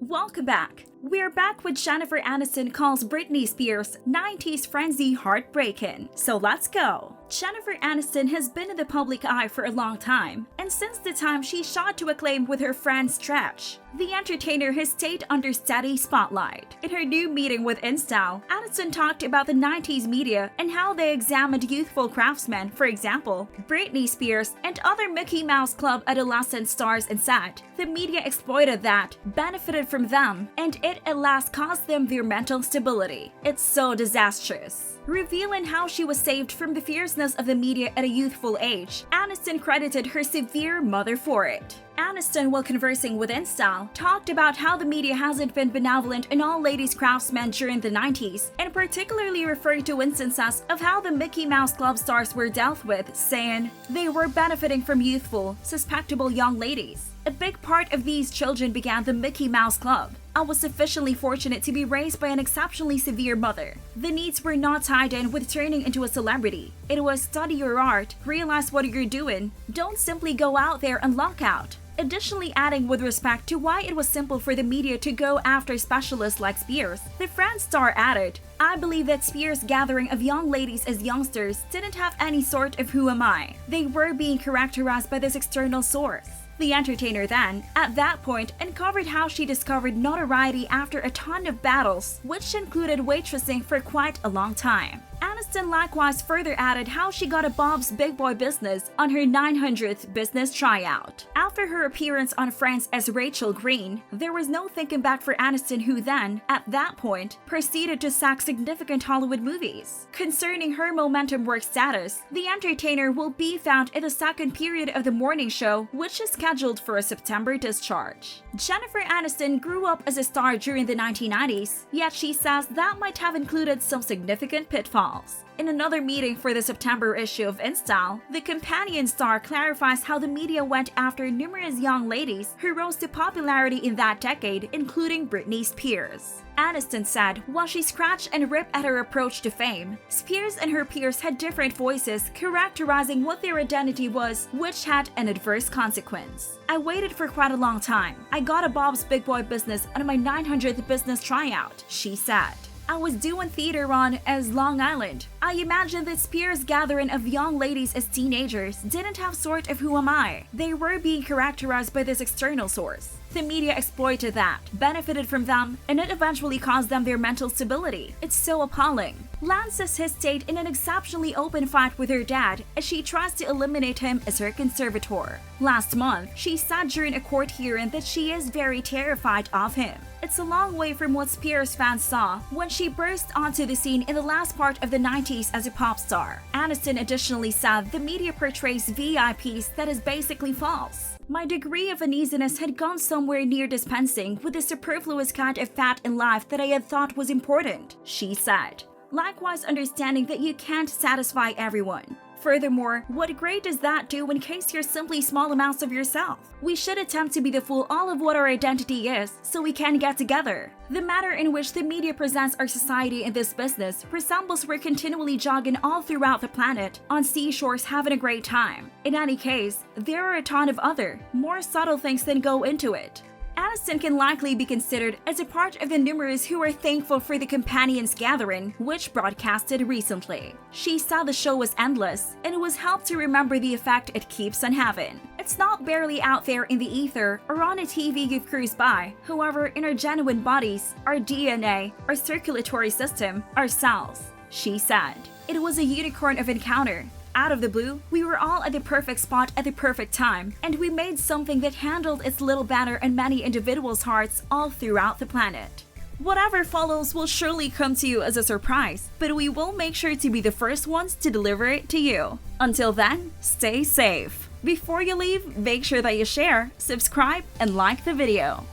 Welcome back. We're back with Jennifer Aniston calls Britney Spears' 90s frenzy heartbreaking. So let's go. Jennifer Aniston has been in the public eye for a long time, and since the time she shot to acclaim with her friend Stretch, the entertainer has stayed under steady spotlight. In her new meeting with InStyle, Aniston talked about the 90s media and how they examined youthful craftsmen, for example, Britney Spears and other Mickey Mouse Club adolescent stars, and said the media exploited that, benefited from them, and it at last cost them their mental stability. It's so disastrous. Revealing how she was saved from the fierceness of the media at a youthful age, Aniston credited her severe mother for it. Aniston, while conversing with InStyle, talked about how the media hasn't been benevolent in all ladies craftsmen during the 90s, and particularly referred to instances of how the Mickey Mouse Club stars were dealt with, saying they were benefiting from youthful, suspectable young ladies. A big part of these children began the Mickey Mouse Club. I was sufficiently fortunate to be raised by an exceptionally severe mother. The needs were not tied in with turning into a celebrity. It was study your art, realize what you're doing, don't simply go out there and lock out. Additionally, adding with respect to why it was simple for the media to go after specialists like Spears, the Friends star added, "I believe that Spears' gathering of young ladies as youngsters didn't have any sort of who am I. They were being characterized by this external source." The entertainer then, at that point, uncovered how she discovered notoriety after a ton of battles, which included waitressing for quite a long time. Aniston likewise further added how she got a Bob's Big Boy Business on her 900th business tryout. After her appearance on Friends as Rachel Green, there was no thinking back for Aniston, who then, at that point, proceeded to sack significant Hollywood movies. Concerning her momentum work status, the entertainer will be found in the second period of the morning show, which is scheduled for a September discharge. Jennifer Aniston grew up as a star during the 1990s, yet she says that might have included some significant pitfalls. In another meeting for the September issue of InStyle, the companion star clarifies how the media went after numerous young ladies who rose to popularity in that decade, including Britney Spears. Aniston said, while she scratched and ripped at her approach to fame, Spears and her peers had different voices characterizing what their identity was, which had an adverse consequence. "I waited for quite a long time. I got a Bob's Big Boy Business on my 900th business tryout," she said. "I was doing theater on as Long Island. I imagine that Spears' gathering of young ladies as teenagers didn't have sort of who am I. They were being characterized by this external source. The media exploited that, benefited from them, and it eventually caused them their mental stability. It's so appalling." Lan says he stayed in an exceptionally open fight with her dad as she tries to eliminate him as her conservator. Last month, she said during a court hearing that she is very terrified of him. It's a long way from what Spears fans saw when she burst onto the scene in the last part of the 90s as a pop star. Aniston additionally said the media portrays VIPs that is basically false. "My degree of uneasiness had gone somewhere near dispensing with the superfluous kind of fat in life that I had thought was important," she said. Likewise, understanding that you can't satisfy everyone. Furthermore, what great does that do in case you're simply small amounts of yourself? We should attempt to be the full all of what our identity is so we can get together. The manner in which the media presents our society in this business resembles we're continually jogging all throughout the planet on seashores having a great time. In any case, there are a ton of other, more subtle things that go into it. Aniston can likely be considered as a part of the numerous who are thankful for the Companions Gathering, which broadcasted recently. She said the show was endless, and it was helped to remember the effect it keeps on having. "It's not barely out there in the ether or on a TV you've cruised by. However, in our genuine bodies, our DNA, our circulatory system, our cells," she said. "It was a unicorn of encounter. Out of the blue, we were all at the perfect spot at the perfect time, and we made something that handled its little banner in many individuals' hearts all throughout the planet. Whatever follows will surely come to you as a surprise, but we will make sure to be the first ones to deliver it to you. Until then, stay safe. Before you leave, make sure that you share, subscribe, and like the video."